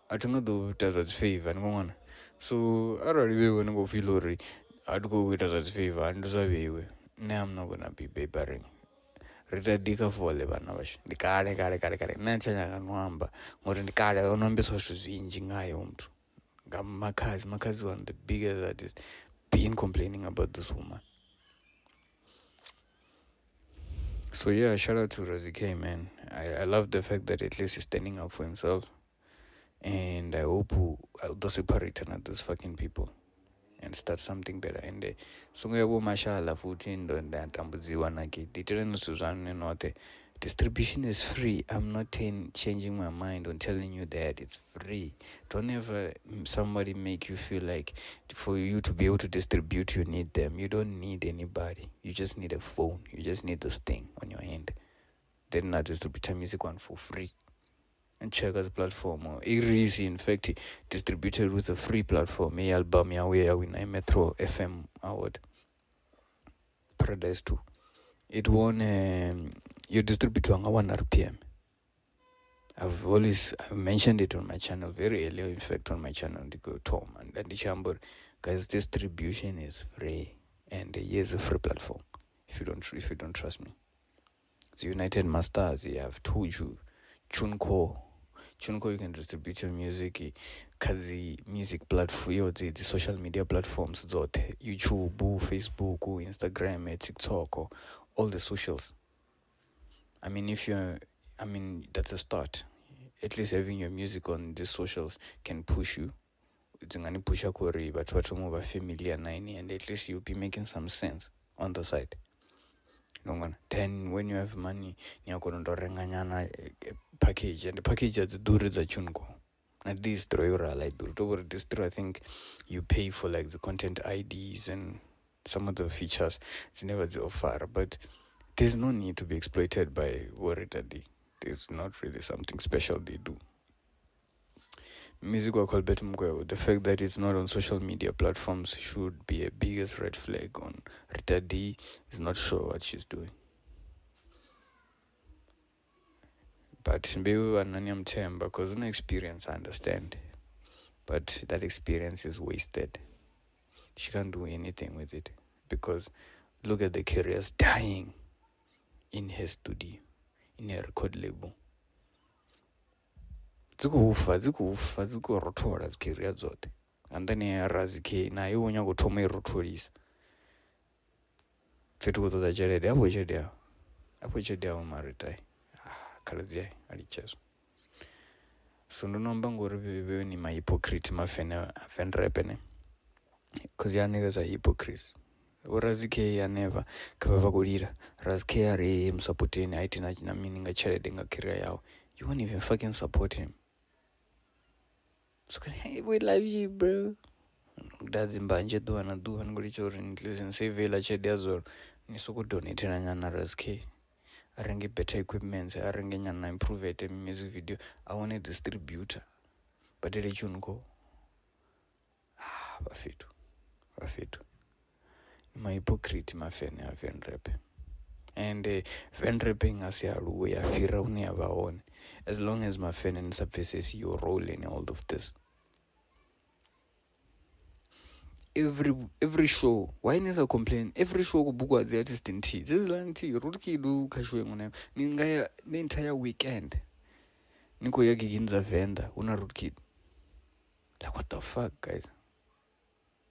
I don't know that's favor and go on. So I already will go feel lorry. I'd go with as favor and Zavi. Now I'm not gonna be babering. Rita Dee fole vana vaxo ndikale kale nachanyaka nwamba ngori ndikale unombiswa swilo zwinji ngayo mntu makazi one the biggest artist been complaining about this woman. So yeah, shout out to Razie Kay, man. I love the fact that at least he's standing up for himself, and I hope he'll separate these fucking people and start something better. And songo yavo mashallah futhi ndo ndatambudziwa nake ditireni swilo zvanonote Distribution is free. I'm not changing my mind on telling you that it's free. Don't ever somebody make you feel like for you to be able to distribute, you need them. You don't need anybody. You just need a phone. You just need this thing on your hand. Then I distribute music one for free. And check as a platform. Or is in fact distributed with a free platform. A album ya win a Metro FM award. Paradise 2. It won you distribute on 1 RPM. I've mentioned it on my channel very early, in fact, on my channel, Ndika Tom and the Chamber. Guys, distribution is free, and here's a free platform. If you don't trust me, it's United Masters. You have told you, Chunko, you can distribute your music. Kazi music platform, the social media platforms, YouTube, Facebook, Instagram, TikTok, all the socials. I mean, that's a start. At least having your music on the socials can push you. It's gonna push a query, but what more familiar 90, and at least you'll be making some sense on the side. Then when you have money, you're going to package, and the package is the chunko. At this I think you pay for like the content IDs and some of the features. It's never the offer, but there's no need to be exploited by Rita Dee. There's not really something special they do. Music the fact that it's not on social media platforms should be a biggest red flag on Rita Dee is not sure what she's doing. But maybe because no experience, I understand. But that experience is wasted. She can't do anything with it. Because look at the careers dying in her studio, in her record label. Dzikurotora career zote. And then Razie Kay na iwo nya kuthoma irotholisa. Fethu kutoza chelede apo chede marita. Khaladzia alichezo. So ndonomba ngori wewe ni my hypocrite mafene Venrap ne. Cause ya niggas are hypocrites. Razie Kay ya never kabava kulira. Razie Kay are msupporteni aiti na mini nga chelede nga career yao. You won't even fucking support him. So hey, we love you, bro. Dad's mbanje do ngoli chori listen say vela chediazor ni soko donate na nyana Razie Kay. Arrange better equipment, arrange nyana improve it music video. I want a distributor. But it chunko. Bafetu. My hypocrite mafene ya Venrap. And Venraping as ya ruwe ya fira uni abaone. As long as my fan and subfaces your role in all of this. Every show, why is a complain? Every show kubukwa the artist in tea. This is like tea. HvrdKO do kashwe ngone. Ningaya the entire weekend. Niko ya giginza venda una HvrdKO. Like what the fuck, guys?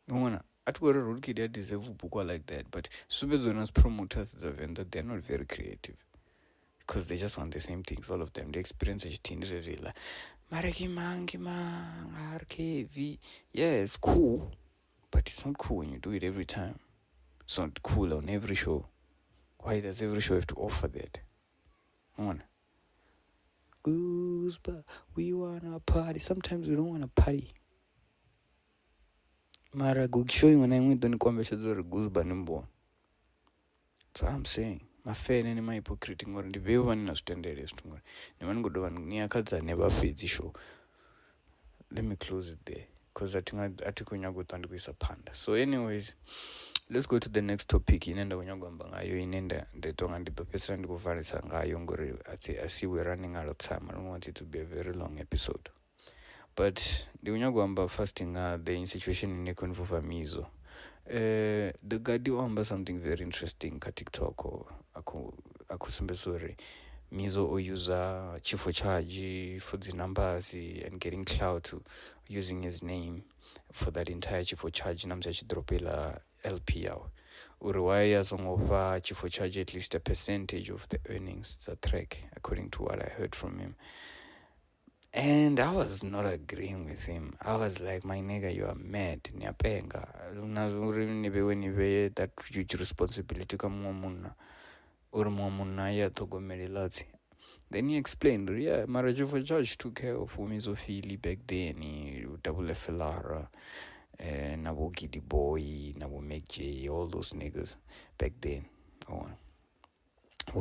No one. Atwara HvrdKO they deserve bukwa like that, but Subezona's promoters the venda they're not very creative. Because they just want the same things, all of them. The experience is like Maraki RKV. Yeah, it's cool. But it's not cool when you do it every time. It's not cool on every show. Why does every show have to offer that? One. Gusba, we wanna party. Sometimes we don't wanna party. Mara showing when I went to the conversation with Gusba Banana. That's what I'm saying. My fan and my hypocrite or the way one understand it is to me. The one good one near cuts I never feed the show. Let me close it there. Because I think I took on your good and with a panda. So, anyways, let's go to the next topic. In the Wanyagamba, in the tongue and the person go for I see we're running out of time. I don't want it to be a very long episode. But the Wanyagamba fasting the situation in the convo for Mizo. The guy do something very interesting ka TikTok or sorry. Mizo or user Chifo charge for the numbers and getting clout using his name for that entire Chifo charge namza dropela LP out. Uruwaya song over Chifo charge at least a percentage of the earnings. It's a track according to what I heard from him. And I was not agreeing with him. I was like, my nigga, you are mad. Niapenga. That huge responsibility come on. uri munhu aiya thogomelelati. Then he explained, yeah, Mara Chifo Judge took care of Mizo Phyll back then, double FLR, Nabo Giddy Boy, Nabo Make J, all those niggas back then. Oh,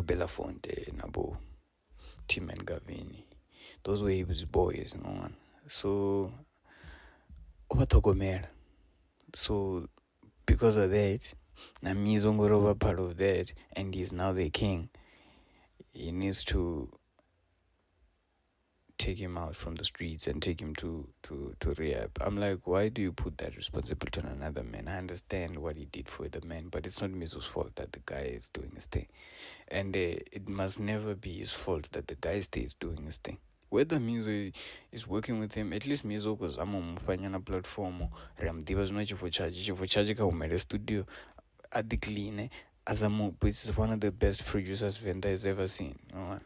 Belafonte, Nabo Tim and Gavini. Those were his boys, no one. So, Obatogomera. So, because of that, Namizo Ngorova part of that, and he's now the king. He needs to take him out from the streets and take him to rehab. I'm like, why do you put that responsibility on another man? I understand what he did for the man, but it's not Mizo's fault that the guy is doing his thing. And it must never be his fault that the guy stays doing his thing. Whether Mizo is working with him, at least Mizo because I'm on a platform, Ramdiva's no Chifo charge ka studio at the clean as a which is one of the best producers Venda has ever seen. You know?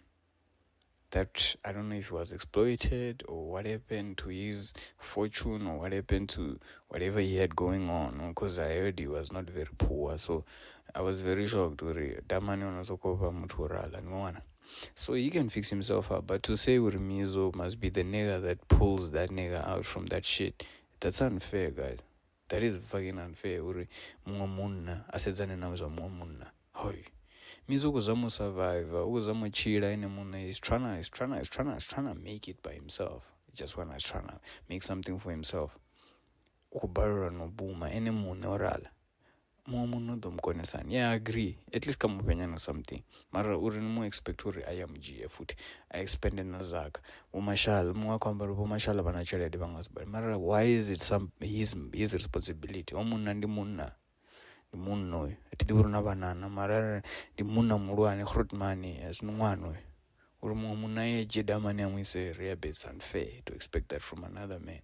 That I don't know if he was exploited or what happened to his fortune or what happened to whatever he had going on, because I heard he was not very poor, so I was very shocked. So he can fix himself up, but to say Mizo must be the nigga that pulls that nigga out from that shit, that's unfair, guys. That is fucking unfair. Hoy. Mizo kuzama survive, ukuzama chila ine munhu he's trying to make it by himself. Just when he's trying to make something for himself. Ukubarura no buma ene munhu orala. Munhu domkonesana. Yeah, I agree. At least kamupenyana something. Mara uri no expect uri I am GF futhi. I expended na zaka. Umashala mwakwamba umashala banachela de bangasibali. Mara why is it his responsibility? Omunhu ndi munhu. Ndi munhu oyo atidiburi navanana mara ndi munhu mulwane hrutmani asinumwana oyo uri munhu ayejedamani amwise rehab. It's unfair to expect that from another man.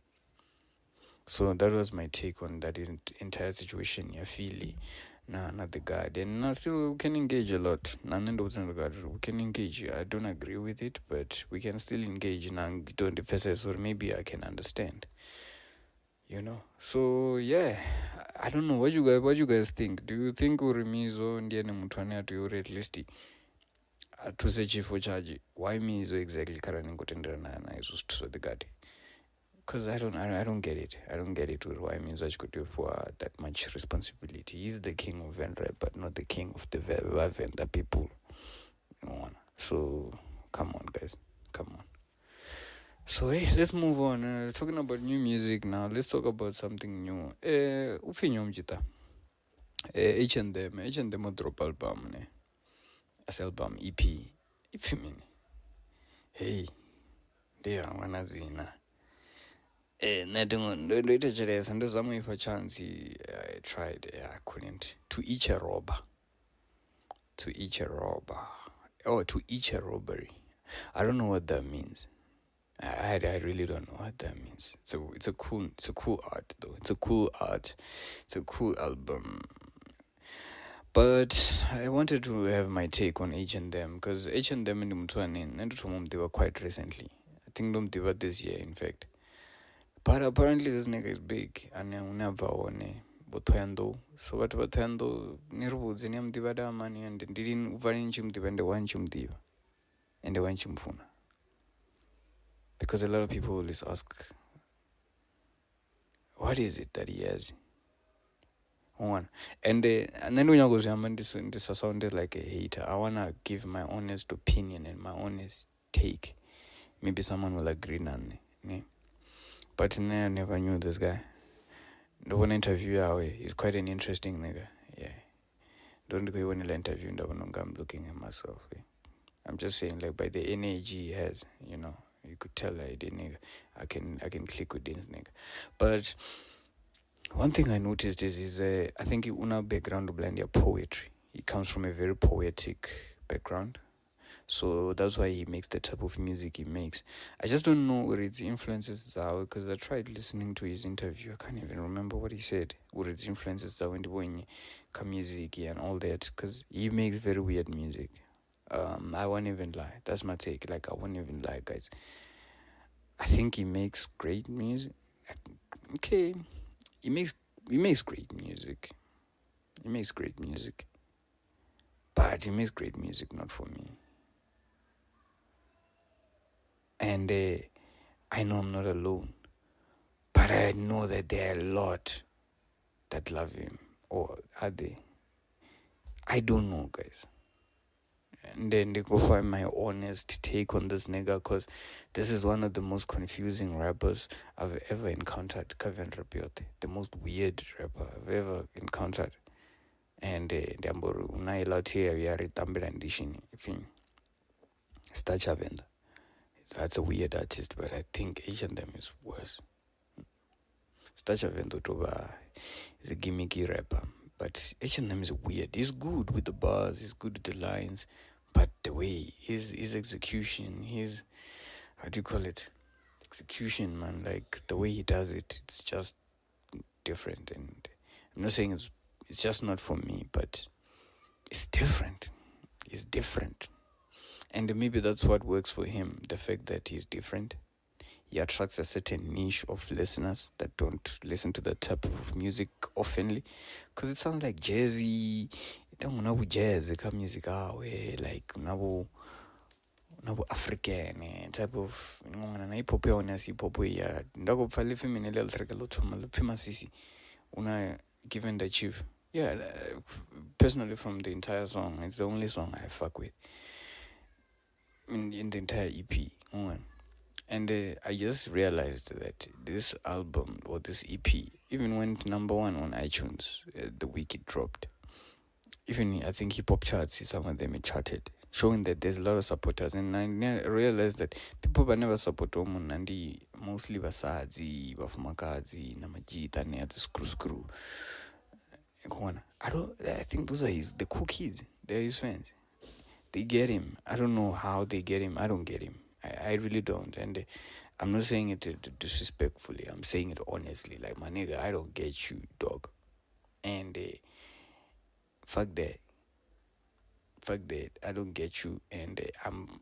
So that was my take on that entire situation. Ya Philly not the Gyad, and still we can engage a lot. We can engage. I don't agree with it, but we can still engage. Don't defenses, or maybe I can understand. So yeah, I don't know what you guys think. Do you think Mizo ndiye mutwane ati at least to say Chifo charge? Why Mizo exactly karani ngotenderana na izo to the Gyad? Because I don't get it. I don't get it with why Mizo could do for that much responsibility. He's the king of Venrap, but not the king of the Venda people. So come on, guys, come on. So hey, let's move on. Talking about new music now, let's talk about something new. Ufinyo mjita. H&M drop album ne. As album EP. EP mini. Hey. Dear wanazina. Ndo itachereza ndo zamu ipa chance. I tried. I couldn't. To each a robber. Oh, to each a robbery. I don't know what that means. I really don't know what that means. It's a cool art though. It's a cool album. But I wanted to have my take on H&M because H&M and Mutwane they were quite recently. I think they were this year, in fact. But apparently this nigga is big and never one Botando. So what Botando Nirwoods in Mdivada money and didn't Varinchum depend the one chum diva and the one chum funa. Because a lot of people always ask, what is it that he has? One. And then when I go to this sounded like a hater. I want to give my honest opinion and my honest take. Maybe someone will agree on me. But I never knew this guy. The one interview, he's quite an interesting nigga. Yeah. Don't go when you interview, I'm looking at myself. I'm just saying, like, by the energy he has, you could tell like the nigga. I can click with this nigga. But one thing I noticed is I think una background blend your poetry. He comes from a very poetic background. So that's why he makes the type of music he makes. I just don't know what its influences are because I tried listening to his interview. I can't even remember what he said. What its influences are when the music and all that because he makes very weird music. I won't even lie. That's my take. Like I won't even lie, guys. I think he makes great music. Okay, he makes great music. But he makes great music, not for me. And I know I'm not alone. But I know that there are a lot that love him. Or are they? I don't know, guys. And then they go find my honest take on this nigga, because this is one of the most confusing rappers I've ever encountered. Venrap, the most weird rapper I've ever encountered. And Damburu, Unailatia, we are Tambila Ndishini, if you Stachavenda. That's a weird artist, but I think each of them is worse. Stachavenda Toba is a gimmicky rapper, but each of them is weird. He's good with the bars, he's good with the lines, but the way his execution, his, how do you call it? Execution, man, like the way he does it, it's just different. And I'm not saying it's just not for me, but it's different. It's different. And maybe that's what works for him, the fact that he's different. He attracts a certain niche of listeners that don't listen to that type of music oftenly, because it sounds like jazzy. Don't know jazz, music, like nabo African type of hip hop hip hop ya ndako pfale femini le altreka lo thoma lo phima sisi una given the chief. Yeah, personally from the entire song, it's the only song I fuck with in the entire EP. And I just realized that this album or this EP even went number 1 on iTunes the week it dropped. Even I think hip hop charts, some of them it charted, showing that there's a lot of supporters. And I realized that people but never support Omunandi, mostly Vasadzi, Vafumakadzi, Namajita, and the screw. I think those are the cool kids. They're his fans. They get him. I don't know how they get him. I don't get him. I really don't. And I'm not saying it disrespectfully. I'm saying it honestly. Like, my nigga, I don't get you, dog. And fuck that. I don't get you, and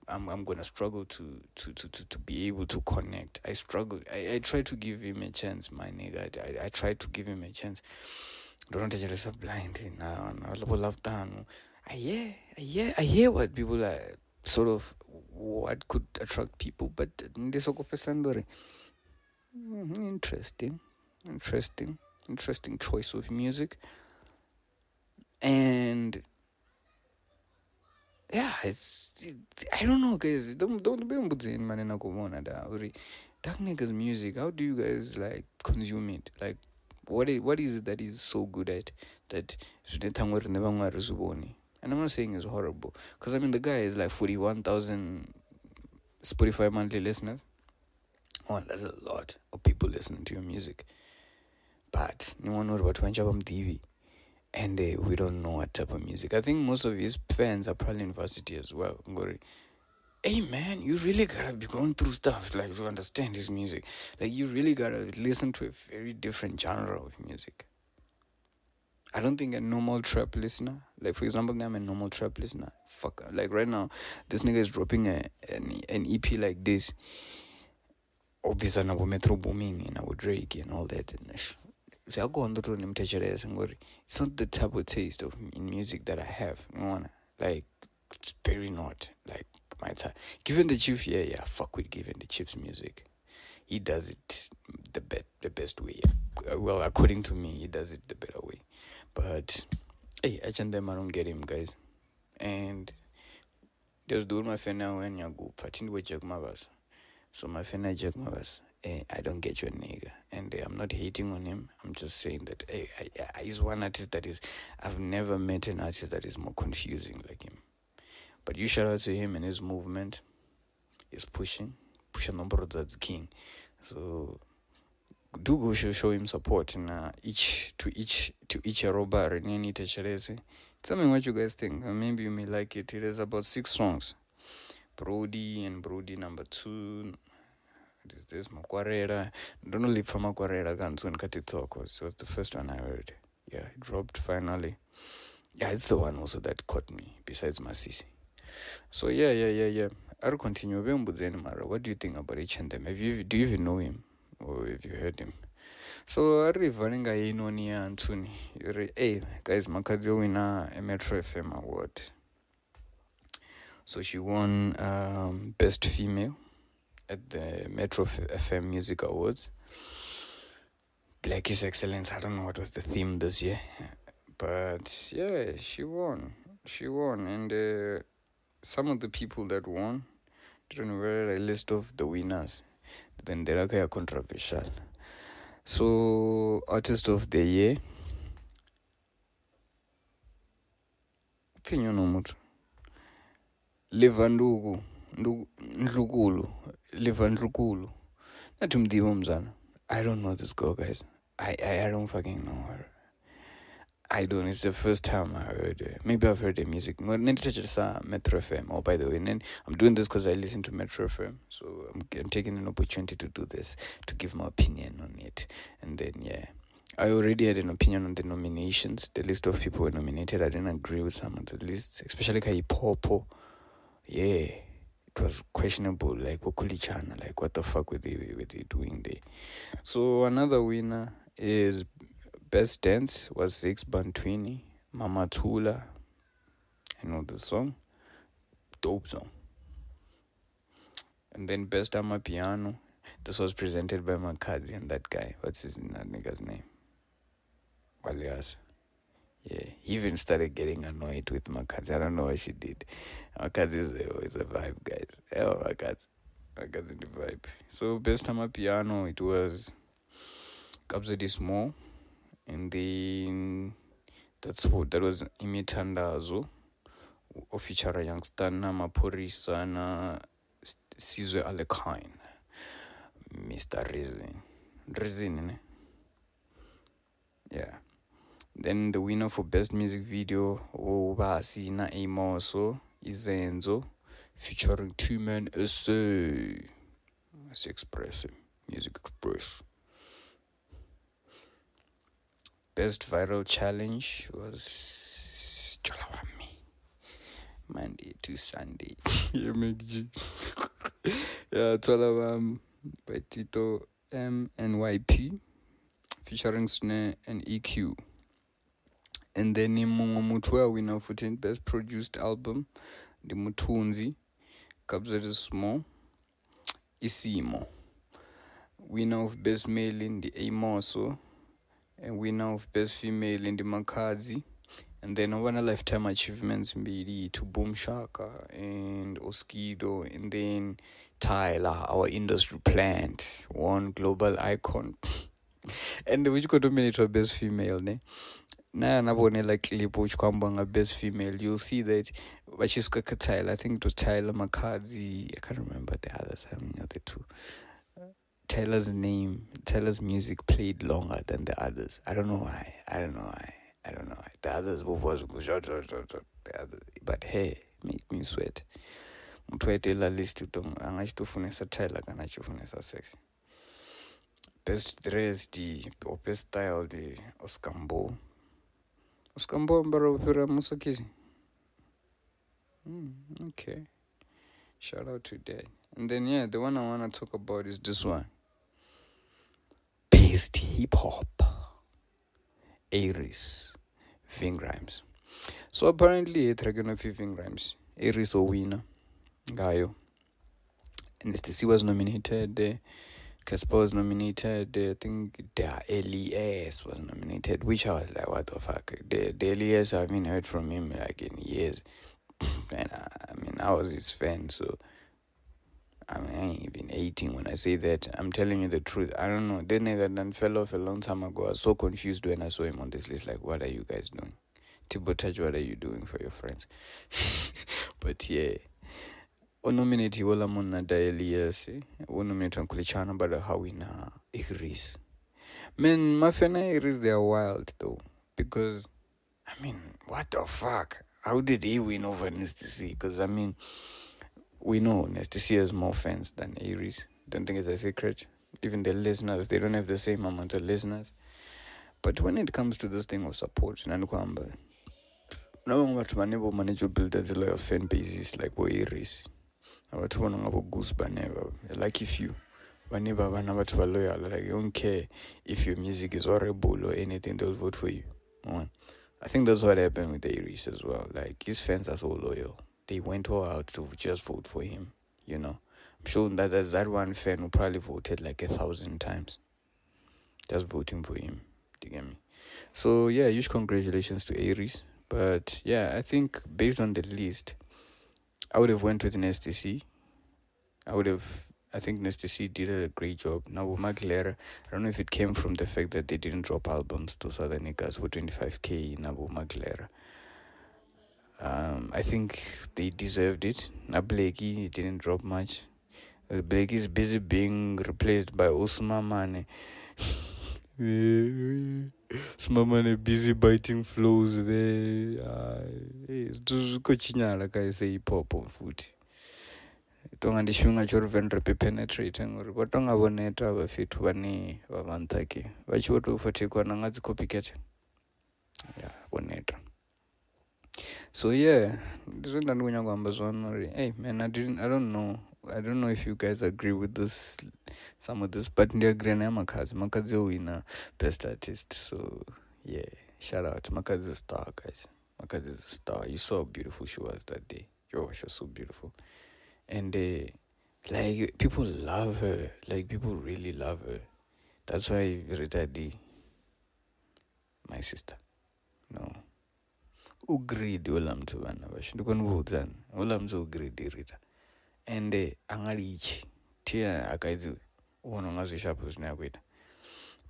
I'm gonna struggle to be able to connect. I struggle. I try to give him a chance, my nigga. I try to give him a chance. Don't just blind now. I hear what people are sort of what could attract people, but this interesting choice of music. And yeah, I don't know, guys. Don't be in man na kumona da. That nigga's music, how do you guys like consume it? Like, what is it that he's so good at that and I'm not saying it's horrible, because I mean the guy is like 41,000 Spotify monthly listeners. Oh, that's a lot of people listening to your music. But no one knows about TV. And we don't know what type of music. I think most of his fans are probably in varsity as well. Hey man, you really gotta be going through stuff like to understand his music. Like, you really gotta listen to a very different genre of music. I don't think a normal trap listener, like for example, I'm a normal trap listener. Fuck, like right now, this nigga is dropping an EP like this. Obviously, I'm Metro Booming and I'm Drake and all that. So I'll go on to him. It's not the type of taste of in music that I have. Like, it's very not like my type. Given the Chief, yeah, fuck with Given the Chief's music. He does it the best way. Well, according to me, he does it the better way. But hey, I don't get him, guys. And just do my friend now when you go. Patin with Jack Mavas. So my friend Jack Mavas. I don't get your nigga, and I'm not hating on him. I'm just saying that he's one artist that is. I've never met an artist that is more confusing like him. But you shout out to him and his movement. He's pushing number that's king. So do go show him support in each roba renini techerese. Tell me what you guys think. Maybe you may like it. It is about 6 songs. Brody and Brody number 2. This Makwarera. Don't live for Makwarera guns when TikTok was the first one I heard. Yeah, it dropped finally. Yeah, it's the one also that caught me, besides Masisi. So yeah. I'll continue. What do you think about each and them? Do you even know him? Or have you heard him? So I running a Inonia Antuni. Hey guys, Makadio win a Metro FM award. So she won Best Female at the Metro FM Music Awards. Black is Excellence. I don't know what was the theme this year, but yeah, she won. And some of the people that won didn't wear a list of the winners. Then they're kind of controversial. So, Artist of the Year. Opinion omuntu. Ndlukulu. Nathi umdiba mzana. I don't know this girl, guys. I don't fucking know her. I don't. It's the first time I heard her. Maybe I've heard her music. Metro FM. Oh, by the way, I'm doing this because I listen to Metro FM. So I'm taking an opportunity to do this, to give my opinion on it. And then, yeah. I already had an opinion on the nominations. The list of people were nominated. I didn't agree with some of the lists, especially Popo. Yeah, it was questionable. Like, what the fuck were they doing there? So another winner is Best Dance was Six Bantwini, Mama Tula. I know the song. Dope song. And then Best Amapiano. This was presented by Makazi and that guy. What's that nigga's name? Walias. Yeah, he even started getting annoyed with Makazi. I don't know what she did. Makazi is a vibe, guys. Oh, Makazi the vibe. So Best Amapiano, it was Gusba Small. And then that was Imitandazo, featuring youngster na Maporisa na Sizwe Alekine, Mr. Rizin, ne? Yeah. Then the winner for Best Music Video, Obasi na Amoso, Izenzo, featuring two-man essay. That's expressive, music express. Best Viral Challenge was Cholawami, Monday to Sunday. Yeah, McG. Yeah, Cholawami by Tito MNYP, featuring Snare and EQ. And then Mungo Mutwa winner for Best Produced Album, the Mutunzi, Gusba Small, Isimo. Winner of Best Male in the Amoso, and winner of Best Female in the Makazi. And then one Lifetime Achievements mbili to Boom Shaka and Oskido, and then Tyler, our industry plant, one global icon. And which got nominated for Best Female, ne? Na nabone like clip which kwamba Best Female, you'll see that but she's got Tyler. I think it was Tyler Makazi. I can't remember the others. I mean, the two. Tyler's music played longer than the others. I don't know why. The others was the others. But hey, make me sweat. Mutwetela list angachitofunesa Tyler kana chifunesa sex. Best dressed or best styled Oskambo. Oskambo mbaro pera musakisi. Okay. Shout out to that. And then yeah, the one I wanna talk about is this one. Best hip hop. Aries. Venrap. So apparently it's gonna be Venrap. Aries or winner. Gaio. And STC was nominated. Casper was nominated. I think the LES was nominated, which I was like, what the fuck? The LES, I haven't heard from him like in years. And I was his fan, so I ain't even 18 when I say that. I'm telling you the truth. I don't know. That nigga done fell off a long time ago. I was so confused when I saw him on this list. Like, what are you guys doing? Tibotaj, what are you doing for your friends? But yeah. Onominate wala mona da Elias. Onominate Kulichana, but how we na Iris. Man, my fan Iris, they are wild though. Because, what the fuck? How did he win over NSTC? Because, we know NSTC has more fans than Aries. Don't think it's a secret. Even the listeners, they don't have the same amount of listeners. But when it comes to this thing of support, Nankwamba, no one to manage to build a loyal fan bases like Aries. About one about Gusba Banana, like if you whenever loyal, like you don't care if your music is horrible or anything, they'll vote for you. I think that's what happened with Aries as well. Like his fans are so loyal. they went all out to just vote for him. I'm sure that there's that one fan who probably voted like 1,000 times just voting for him. Do you get me? So yeah, huge congratulations to Aries. But yeah, I think based on the list, I would have went with an STC. I think NSTC did a great job. Now with Maglera, I don't know if it came from the fact that they didn't drop albums to Southern niggas with 25K in Abu Maglera. I think they deserved it. Now Blakey didn't drop much. Blakey is busy being replaced by Usmamane. Usmamane busy biting flows there. Like I say, pop on foot. Tonga ndishunga chori Venrap penetrate ngori vatonga voneta vafetu vane vavantake vachivotofatekwa nanga copycat. Yeah, voneta. So yeah, hey man, I don't know if you guys agree with this, some of this, but they agree na Makazi winner best artist. So yeah, shout out to Makazi, a star, guys. Makazi is a star. You saw how beautiful she was that day. Yo, she was so beautiful. And like people love her. Like people really love her. That's why Rita Dee, my sister, no. Ugridi olamtu vana vasho ndikonivudzana olamtu ugridi Rita and angalichi tia akaidzi uona ngazvishapo zvinoyakuita.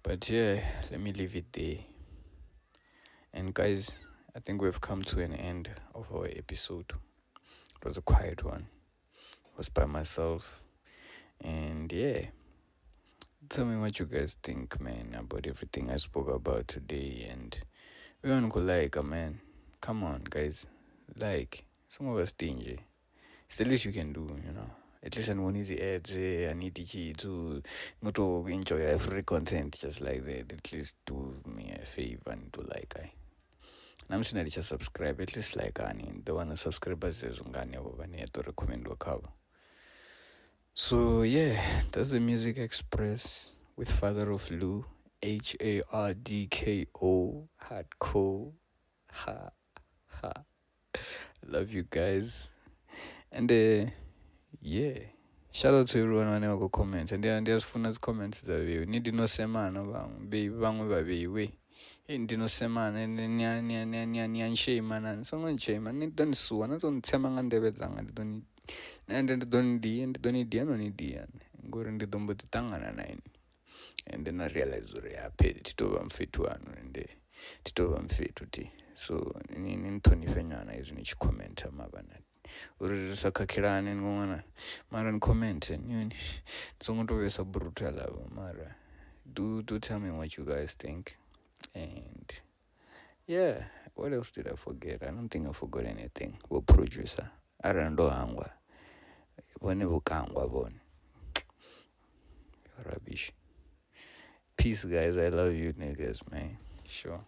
But yeah, let me leave it there. And guys, I think we've come to an end of our episode. It was a quiet one. I was by myself. And yeah, tell me what you guys think, man, about everything I spoke about today. And we want to like, man, come on, guys. Like, some of us danger. It's the least you can do, At least I need the ads, I need to go to enjoy free content just like that. At least do me a favor and do like I. I'm saying just subscribe, at least like I need the one subscribers is to recommend a cover. So yeah, that's the Music Express with Father of Lou, HvrdKO, HvrdKO. Love you guys. And yeah, shout out to everyone who comments. And then there's fun comments that we need no semana baby we ndino semana nya shame and someone shame and don't sue and don't tell man ndebe zanga don't and then don't need go and don't but tangana nine. And then I realized I paid it over fit one and it over fit to so in Tony Fenyana is each comment mabana. Or sakakirani ngona mara comment and songo to brutal mara. Do tell me what you guys think. And yeah, what else did I forget? I don't think I forgot anything. Well, producer Arando Angwa. Bon. Rubbish. Peace, guys. I love you niggas, man. Sure.